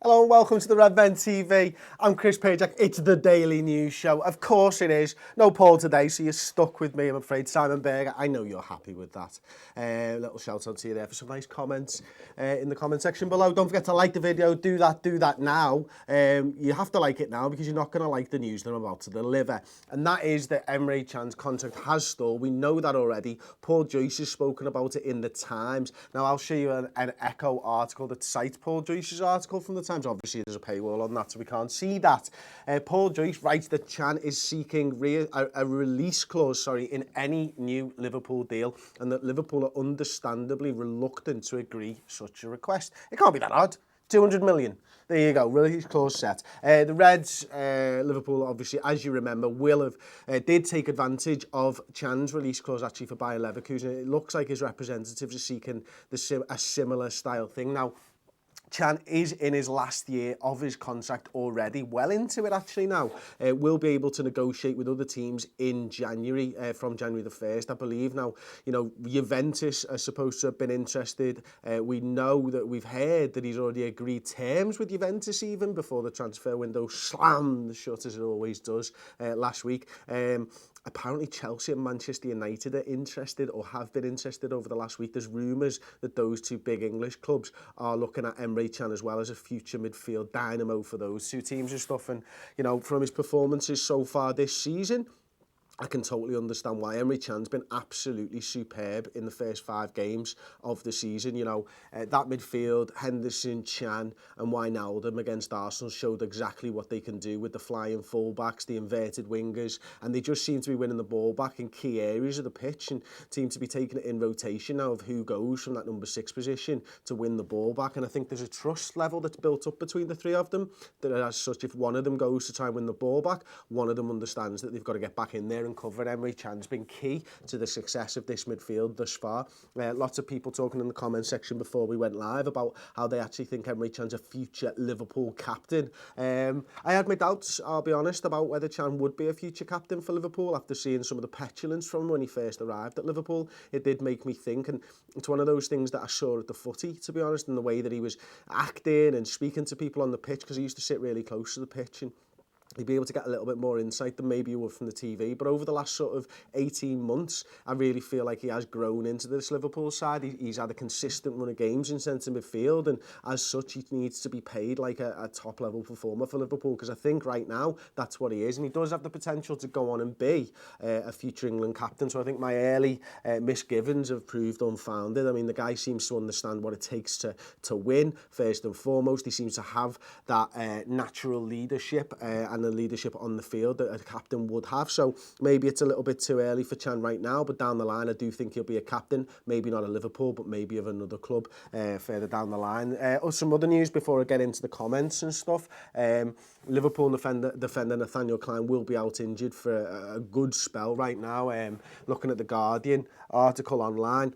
Hello and welcome to the Redmen TV. I'm Chris Pajak. It's the daily news show. Of course it is. No Paul today, so you're stuck with me, I'm afraid. Simon Berger, I know you're happy with that. Little shout out to you there for some nice comments in the comment section below. Don't forget to like the video. Do that now. You have to like it now because you're not going to like the news that I'm about to deliver. And that is that Emre Can's contract has stalled. We know that already. Paul Joyce has spoken about it in the Times. Now I'll show you an Echo article that cites Paul Joyce's article from the Times. Obviously, there's a paywall on that, so we can't see that. Paul Joyce writes that Can is seeking a release clause, in any new Liverpool deal, and that Liverpool are understandably reluctant to agree such a request. It can't be that hard. 200 million. There you go, release clause set. The Reds, Liverpool, obviously, as you remember, did take advantage of Can's release clause actually for Bayer Leverkusen. It looks like his representatives are seeking a similar style thing. Now, Can is in his last year of his contract already, well into it actually now. Will be able to negotiate with other teams in January, from January the 1st, I believe. Now, Juventus are supposed to have been interested. We know that we've heard that he's already agreed terms with Juventus even before the transfer window slammed shut, as it always does, last week. Apparently Chelsea and Manchester United are interested or have been interested over the last week. There's rumours that those two big English clubs are looking at Emre Can as well as a future midfield dynamo for those two teams and stuff. And, from his performances so far this season, I can totally understand why. Emre Can's been absolutely superb in the first 5 games of the season. That midfield, Henderson, Can and Wijnaldum against Arsenal showed exactly what they can do with the flying fullbacks, the inverted wingers, and they just seem to be winning the ball back in key areas of the pitch and seem to be taking it in rotation now of who goes from that number 6 position to win the ball back. And I think there's a trust level that's built up between the three of them that as such, if one of them goes to try and win the ball back, one of them understands that they've got to get back in there and cover. Emre Can's been key to the success of this midfield thus far. Lots of people talking in the comment section before we went live about how they actually think Emre Can's a future Liverpool captain. I had my doubts, I'll be honest, about whether Can would be a future captain for Liverpool after seeing some of the petulance from him when he first arrived at Liverpool. It did make me think, and it's one of those things that I saw at the footy, to be honest, in the way that he was acting and speaking to people on the pitch, because he used to sit really close to the pitch and you'd be able to get a little bit more insight than maybe you would from the TV. But over the last sort of 18 months, I really feel like he has grown into this Liverpool side. He's had a consistent run of games in centre midfield, and as such, he needs to be paid like a top-level performer for Liverpool, because I think right now, that's what he is. And he does have the potential to go on and be a future England captain. So I think my early misgivings have proved unfounded. I mean, the guy seems to understand what it takes to win, first and foremost. He seems to have that natural leadership and the leadership on the field that a captain would have. So maybe it's a little bit too early for Can right now, but down the line I do think he'll be a captain, maybe not at Liverpool, but maybe of another club further down the line. Some other news before I get into the comments and stuff. Liverpool defender Nathaniel Clyne will be out injured for a good spell right now. Looking at the Guardian article online,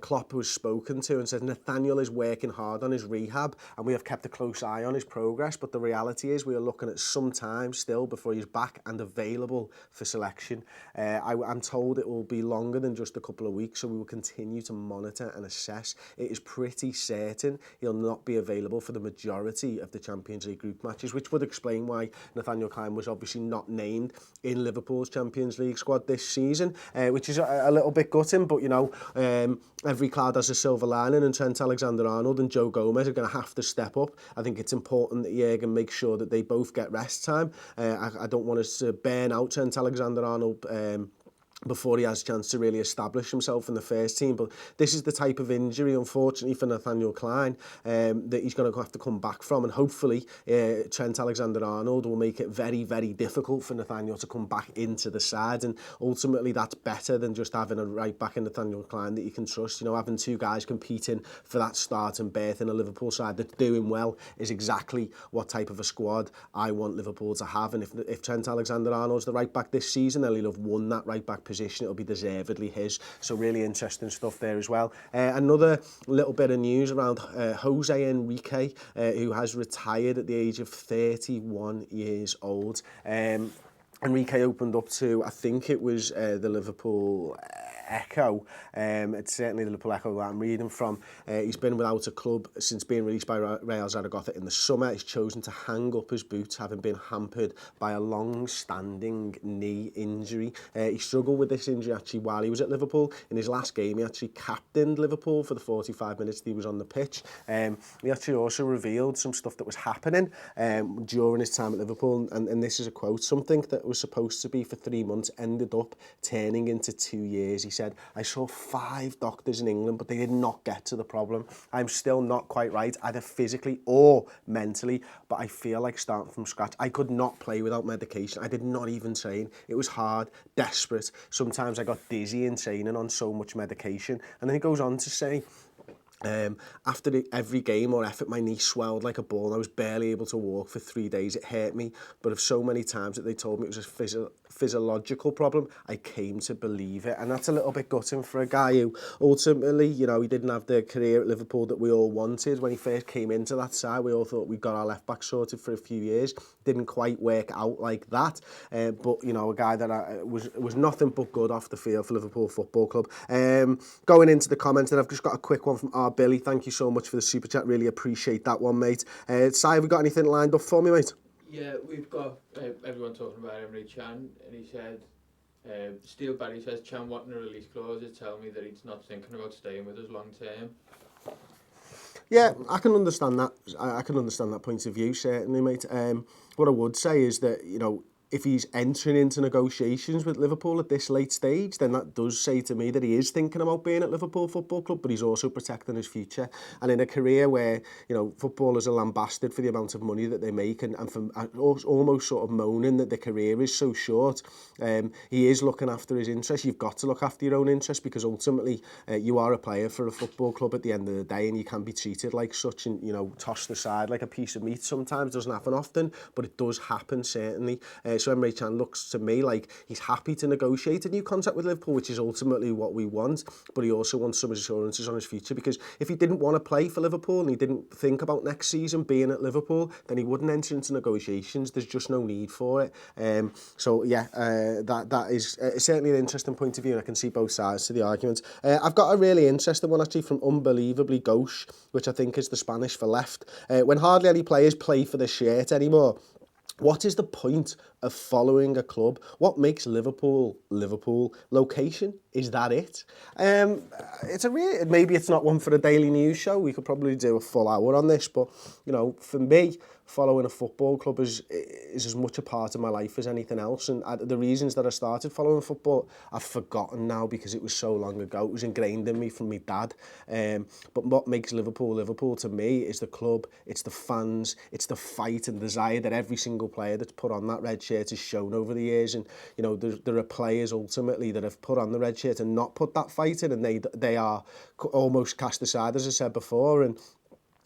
Klopp was spoken to and said Nathaniel is working hard on his rehab and we have kept a close eye on his progress, but the reality is we are looking at some time still before he's back and available for selection. I'm told it will be longer than just a couple of weeks, so we will continue to monitor and assess. It is pretty certain he'll not be available for the majority of the Champions League group matches, which would explain why Nathaniel Clyne was obviously not named in Liverpool's Champions League squad this season, which is a little bit gutting, but every cloud has a silver lining, and Trent Alexander-Arnold and Joe Gomez are going to have to step up. I think it's important that Jurgen make sure that they both get rest time. I don't want us to burn out Trent Alexander-Arnold before he has a chance to really establish himself in the first team. But this is the type of injury, unfortunately, for Nathaniel Clyne that he's going to have to come back from. And hopefully, Trent Alexander-Arnold will make it very, very difficult for Nathaniel to come back into the side. And ultimately, that's better than just having a right back in Nathaniel Clyne that you can trust. Having two guys competing for that starting berth in a Liverpool side that's doing well is exactly what type of a squad I want Liverpool to have. And if Trent Alexander-Arnold's the right back this season, then he'll have won that right back position. It'll be deservedly his. So really interesting stuff there as well. Another little bit of news around Jose Enrique, who has retired at the age of 31 years old. Enrique opened up to, I think it was the Liverpool Echo. It's certainly the Liverpool Echo that I'm reading from. He's been without a club since being released by Real Zaragoza in the summer. He's chosen to hang up his boots, having been hampered by a long-standing knee injury. He struggled with this injury actually while he was at Liverpool. In his last game, he actually captained Liverpool for the 45 minutes that he was on the pitch. He actually also revealed some stuff that was happening during his time at Liverpool, and this is a quote: "Something that was supposed to be for 3 months ended up turning into 2 years." He said, "I saw 5 doctors in England, but they did not get to the problem. I'm still not quite right, either physically or mentally, but I feel like starting from scratch. I could not play without medication. I did not even train. It was hard, desperate. Sometimes I got dizzy in training on so much medication." And then he goes on to say, after every game or effort, my knee swelled like a ball and I was barely able to walk for 3 days. It hurt me, but of so many times that they told me it was a physiological problem, I came to believe it. And that's a little bit gutting for a guy who ultimately, you know, he didn't have the career at Liverpool that we all wanted. When he first came into that side, we all thought we got our left back sorted for a few years. Didn't quite work out like that. But, you know, a guy that was nothing but good off the field for Liverpool Football Club. Going into the comments, and I've just got a quick one from our Billy. Thank you so much for the super chat. Really appreciate that one, mate. Si, have we got anything lined up for me, mate? Yeah, we've got everyone talking about Emre Can, and he said, Steel Barry says, Can wanting a release clause is telling me that he's not thinking about staying with us long term. Yeah, I can understand that. I can understand that point of view, certainly, mate. What I would say is that, you know, if he's entering into negotiations with Liverpool at this late stage, then that does say to me that he is thinking about being at Liverpool Football Club, but he's also protecting his future. And in a career where, you know, footballers are lambasted for the amount of money that they make and for almost sort of moaning that their career is so short, he is looking after his interests. You've got to look after your own interests because ultimately you are a player for a football club at the end of the day, and you can be treated like such and, you know, tossed aside like a piece of meat sometimes. It doesn't happen often, but it does happen, certainly. So Emre Can looks to me like he's happy to negotiate a new contract with Liverpool, which is ultimately what we want, but he also wants some assurances on his future, because if he didn't want to play for Liverpool and he didn't think about next season being at Liverpool, then he wouldn't enter into negotiations. There's just no need for it. So yeah, that is certainly an interesting point of view, and I can see both sides to the argument. I've got a really interesting one actually from Unbelievably Gauche, which I think is the Spanish for left. When hardly any players play for the shirt anymore, what is the point of following a club? What makes Liverpool Liverpool? Location? Is that it? It's a really, maybe it's not one for a daily news show. We could probably do a full hour on this, but you know, for me, following a football club is as much a part of my life as anything else. And the reasons that I started following football, I've forgotten now because it was so long ago. It was ingrained in me from my dad. But what makes Liverpool Liverpool to me is the club, it's the fans, it's the fight and desire that every single player that's put on that red shirt has shown over the years. And you know, there are players ultimately that have put on the red shirt and not put that fight in, and they are almost cast aside, as I said before. And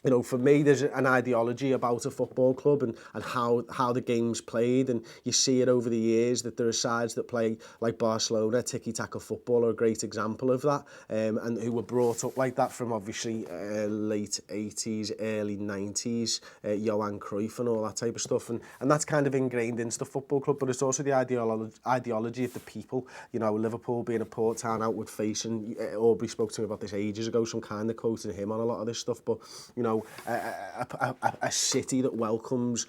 you know, for me, there's an ideology about a football club and how the game's played, and you see it over the years that there are sides that play like Barcelona. Tiki-taka football are a great example of that, and who were brought up like that from obviously late 80s, early 90s, Johan Cruyff and all that type of stuff, and that's kind of ingrained into the football club, but it's also the ideology of the people. You know, Liverpool being a port town outward facing, Aubrey spoke to me about this ages ago, so I'm kind of quoting him on a lot of this stuff, but you know, a city that welcomes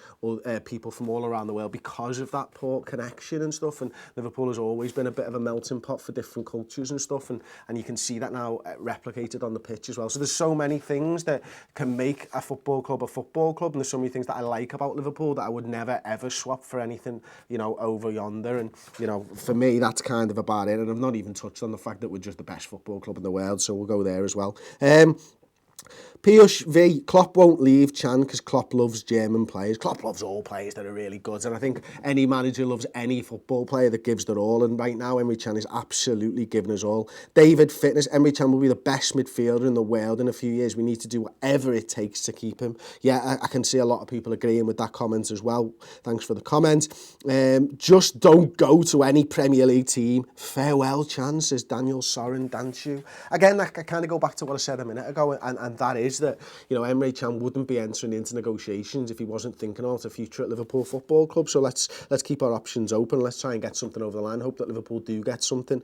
people from all around the world because of that port connection and stuff. And Liverpool has always been a bit of a melting pot for different cultures and stuff, and you can see that now replicated on the pitch as well. So there's so many things that can make a football club, and there's so many things that I like about Liverpool that I would never ever swap for anything, you know, over yonder. And you know, for me, that's kind of about it. And I've not even touched on the fact that we're just the best football club in the world, so we'll go there as well. Piyush V, Klopp won't leave Can because Klopp loves German players. Klopp loves all players that are really good, and I think any manager loves any football player that gives their all, and right now Emre Can is absolutely giving us all. David Fitness, Emre Can will be the best midfielder in the world in a few years. We need to do whatever it takes to keep him. Yeah, I can see a lot of people agreeing with that comment as well. Thanks for the comment. Just don't go to any Premier League team. Farewell, Can, says Daniel Soren Danchu. Again, I kind of go back to what I said a minute ago, and that is that, you know, Emre Can wouldn't be entering into negotiations if he wasn't thinking about a future at Liverpool Football Club. So let's keep our options open. Let's try and get something over the line. Hope that Liverpool do get something.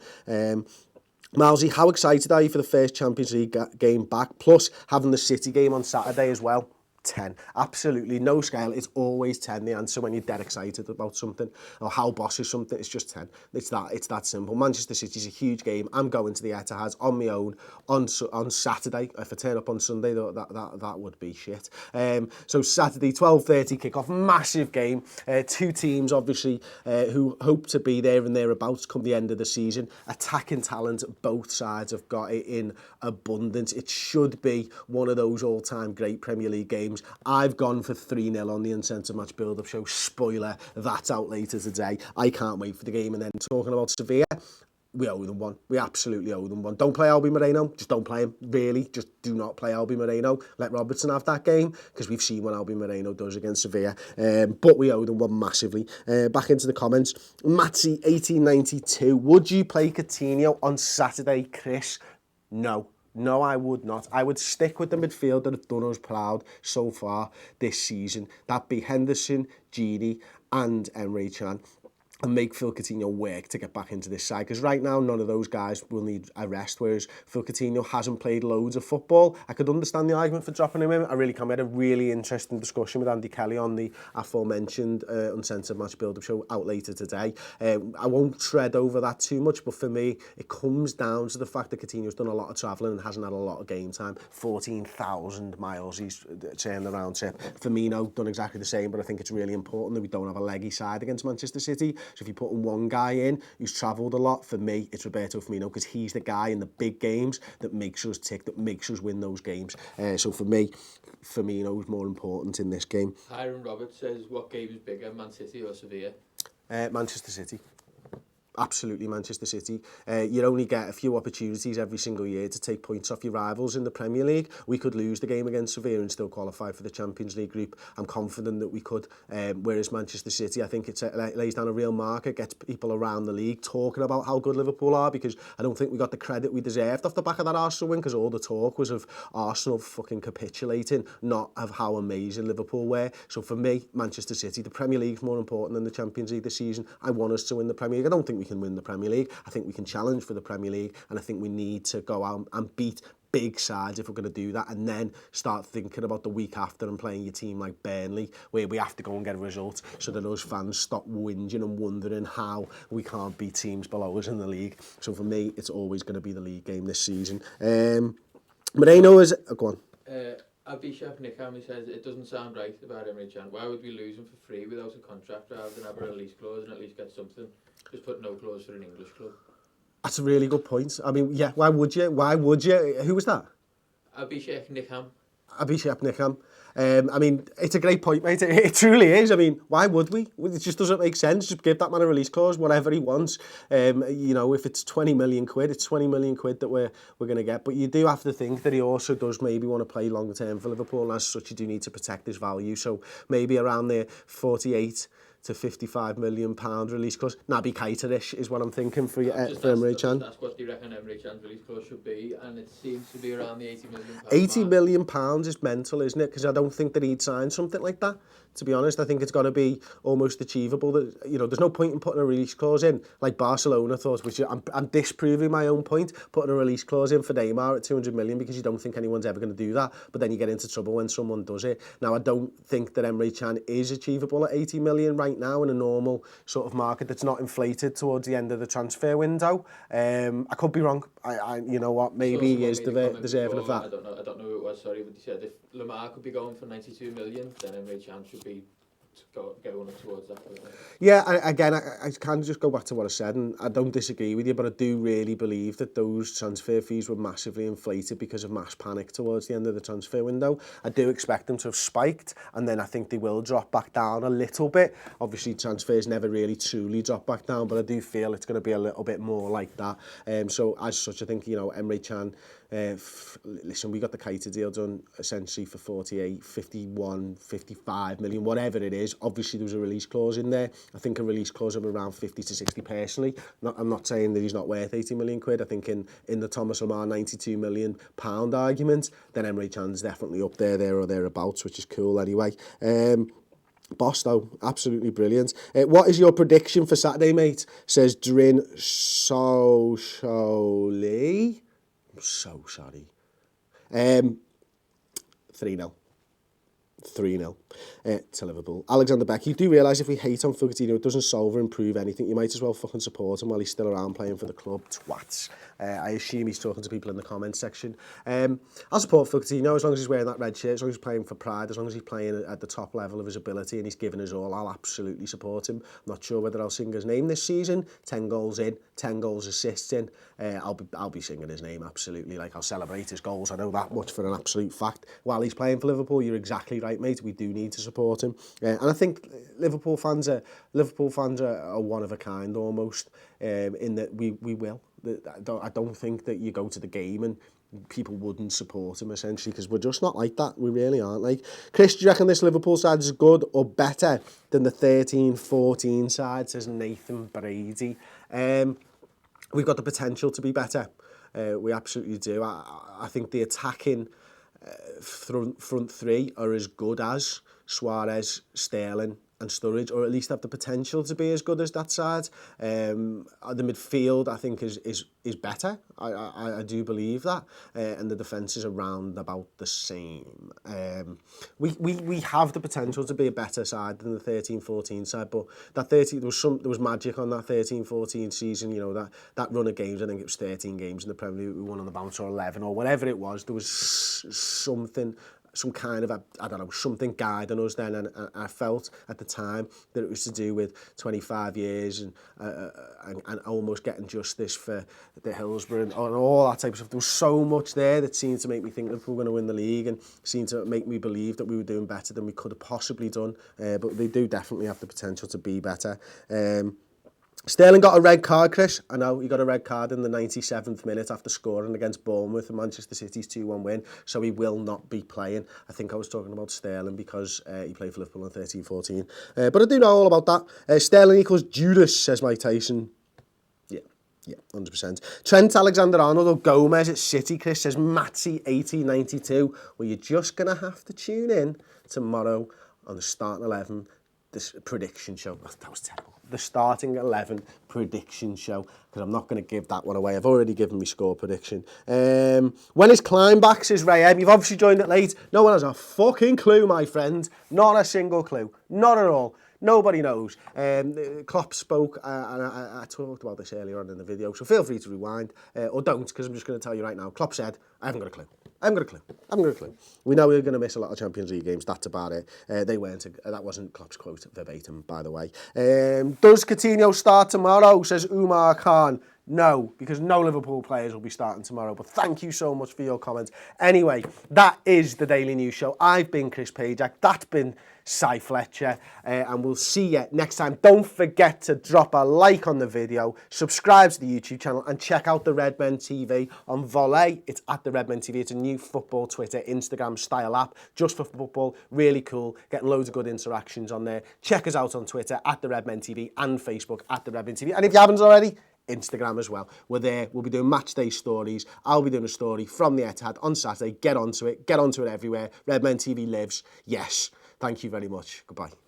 Mousy, how excited are you for the first Champions League game back, plus having the City game on Saturday as well? 10. Absolutely no scale. It's always 10. The answer when you're dead excited about something or how boss is something, it's just 10. It's that simple. Manchester City's a huge game. I'm going to the Etihad on my own on Saturday. If I turn up on Sunday, that would be shit. So Saturday, 12:30 kickoff, massive game. Two teams obviously who hope to be there and thereabouts come the end of the season. Attacking talent, both sides have got it in abundance. It should be one of those all-time great Premier League games. I've gone for 3-0 on the incentive match build-up show. Spoiler, that's out later today. I can't wait for the game. And then talking about Sevilla, we owe them one. We absolutely owe them one. Don't play Albi Moreno. Just don't play him. Really, just do not play Albi Moreno. Let Robertson have that game, because we've seen what Albi Moreno does against Sevilla. But we owe them one massively. Back into the comments. Matty, 1892. Would you play Coutinho on Saturday, Chris? No. No, I would not. I would stick with the midfield that have done us proud so far this season. That'd be Henderson, Gini and Emre Can, and make Phil Coutinho work to get back into this side. Because right now, none of those guys will need a rest, whereas Phil Coutinho hasn't played loads of football. I could understand the argument for dropping him in. I really can. We had a really interesting discussion with Andy Kelly on the aforementioned uncensored match build-up show out later today. I won't tread over that too much, but for me, it comes down to the fact that Coutinho's done a lot of travelling and hasn't had a lot of game time. 14,000 miles he's turned the round trip. Firmino done exactly the same, but I think it's really important that we don't have a leggy side against Manchester City. So if you're putting one guy in who's travelled a lot, for me, it's Roberto Firmino, because he's the guy in the big games that makes us tick, that makes us win those games. So for me, Firmino is more important in this game. Hiram Roberts says, what game is bigger, Man City or Sevilla? Manchester City. Absolutely Manchester City. You only get a few opportunities every single year to take points off your rivals in the Premier League. We could lose the game against Sevilla and still qualify for the Champions League group. I'm confident that we could. Whereas Manchester City, I think it lays down a real marker, gets people around the league talking about how good Liverpool are, because I don't think we got the credit we deserved off the back of that Arsenal win, because all the talk was of Arsenal fucking capitulating, not of how amazing Liverpool were. So for me, Manchester City, the Premier League's more important than the Champions League this season. I want us to win the Premier League. I don't think we can win the Premier League. I think we can challenge for the Premier League, and I think we need to go out and beat big sides if we're going to do that, and then start thinking about the week after and playing your team like Burnley, where we have to go and get a result, so that those fans stop whinging and wondering how we can't beat teams below us in the league. So for me, it's always going to be the league game this season. Moreno is... go on. Abhishek Nikham, he says, it doesn't sound right about Emre Can. Why would we lose him for free without a contract rather than have a release clause and at least get something? Just put no clause for an English club. That's a really good point. I mean, yeah, why would you? Why would you? Who was that? Abhishek Nikham. Abhishek Nikham. I mean, it's a great point, mate. It truly is. I mean, why would we? It just doesn't make sense. Just give that man a release clause, whatever he wants. You know, if it's 20 million quid, it's 20 million quid that we're going to get. But you do have to think that he also does maybe want to play longer term for Liverpool, and as such, you do need to protect his value. So maybe around the 48 to 55 million pound release clause. Naby Keita-ish is what I'm thinking for Emre Can. That's what you reckon Emre Can's release clause should be, and it seems to be around the 80 million pound 80 million pounds is mental, isn't it? Because I don't think that he'd sign something like that. To be honest, I think it's got to be almost achievable. That, you know, there's no point in putting a release clause in like Barcelona thought, which I'm disproving my own point, putting a release clause in for Neymar at 200 million because you don't think anyone's ever going to do that, but then you get into trouble when someone does it. Now, I don't think that Emre Can is achievable at 80 million right now in a normal sort of market that's not inflated towards the end of the transfer window. I could be wrong. You know what, maybe he is deserving of that. I don't know who it was, sorry, but he said if Lamar could be going for 92 million, then Emre Can should be going towards that. Yeah, I kind of just go back to what I said, and I don't disagree with you, but I do really believe that those transfer fees were massively inflated because of mass panic towards the end of the transfer window. I do expect them to have spiked, and then I think they will drop back down a little bit. Obviously, transfers never really truly drop back down, but I do feel it's going to be a little bit more like that. So as such, I think, you know, Emre Can, listen, we got the Keita deal done essentially for 48, 51, 55 million, whatever it is. Obviously, there was a release clause in there. I think a release clause of around 50 to 60 personally. I'm not saying that he's not worth 80 million quid. I think in the Thomas Lamar 92 million pound argument, then Emre Can's definitely up there or thereabouts, which is cool anyway. Boss though, absolutely brilliant. What is your prediction for Saturday, mate? Says Drin Lee. I'm so sorry. 3-0. 3-0 to Liverpool. Alexander Beck, you do realise if we hate on Coutinho, it doesn't solve or improve anything. You might as well fucking support him while he's still around playing for the club. Twats. I assume he's talking to people in the comments section. I'll support Coutinho as long as he's wearing that red shirt, as long as he's playing for pride, as long as he's playing at the top level of his ability and he's giving us all. I'll absolutely support him. I'm not sure whether I'll sing his name this season. 10 goals in, 10 goals assists in. I'll be singing his name, absolutely. Like, I'll celebrate his goals. I know that much for an absolute fact. While he's playing for Liverpool, you're exactly right, mate. We do need to support him. And I think Liverpool fans are one of a kind almost, in that we will. I don't think that you go to the game and people wouldn't support him, essentially, because we're just not like that. We really aren't. Like, Chris, do you reckon this Liverpool side is good or better than the 13-14 side, says Nathan Brady? We've got the potential to be better. We absolutely do. I think the attacking front three are as good as Suarez, Sterling and Sturridge, or at least have the potential to be as good as that side. The midfield, I think, is better. I do believe that. And the defence is around about the same. We have the potential to be a better side than the 13-14 side, but that there was magic on that 13-14 season. You know, that run of games, I think it was 13 games in the Premier League, we won on the bounce, or 11 or whatever it was. There was something, some kind of, I don't know, something guiding us then, and I felt at the time that it was to do with 25 years and almost getting justice for the Hillsborough and all that type of stuff. There was so much there that seemed to make me think that we were going to win the league, and seemed to make me believe that we were doing better than we could have possibly done, but they do definitely have the potential to be better. Sterling got a red card, Chris. I know he got a red card in the 97th minute after scoring against Bournemouth and Manchester City's 2-1 win, so he will not be playing. I think I was talking about Sterling because he played for Liverpool in 13-14. But I do know all about that. Sterling equals Judas, says Mike Tyson. Yeah, 100%. Trent Alexander-Arnold or Gomez at City, Chris, says Matty 8092. Well, you're just going to have to tune in tomorrow on the starting 11, this prediction show. That was terrible. The starting 11 prediction show, because I'm not going to give that one away. I've already given me score prediction. When is Clyne back, says Ray M. You've obviously joined it late. No one has a fucking clue, my friend. Not a single clue. Not at all. Nobody knows. Klopp spoke, and I talked about this earlier on in the video, so feel free to rewind, or don't, because I'm just going to tell you right now. Klopp said, I haven't got a clue. I haven't got a clue. We know we're going to miss a lot of Champions League games. That's about it. They weren't. That wasn't Klopp's quote verbatim, by the way. Does Coutinho start tomorrow, says Umar Khan? No, because no Liverpool players will be starting tomorrow. But thank you so much for your comments. Anyway, that is the Daily News Show. I've been Chris Pajak. That's been Cy Fletcher. And we'll see you next time. Don't forget to drop a like on the video, subscribe to the YouTube channel, and check out the Redmen TV on Volley. It's at the Redmen TV. It's a new football Twitter, Instagram style app just for football. Really cool. Getting loads of good interactions on there. Check us out on Twitter at the Redmen TV and Facebook at the Redmen TV. And if you haven't already, Instagram as well. We're there. We'll be doing match day stories. I'll be doing a story from the Etihad on Saturday. Get onto it. Get onto it everywhere. Redmen TV lives. Yes. Thank you very much. Goodbye.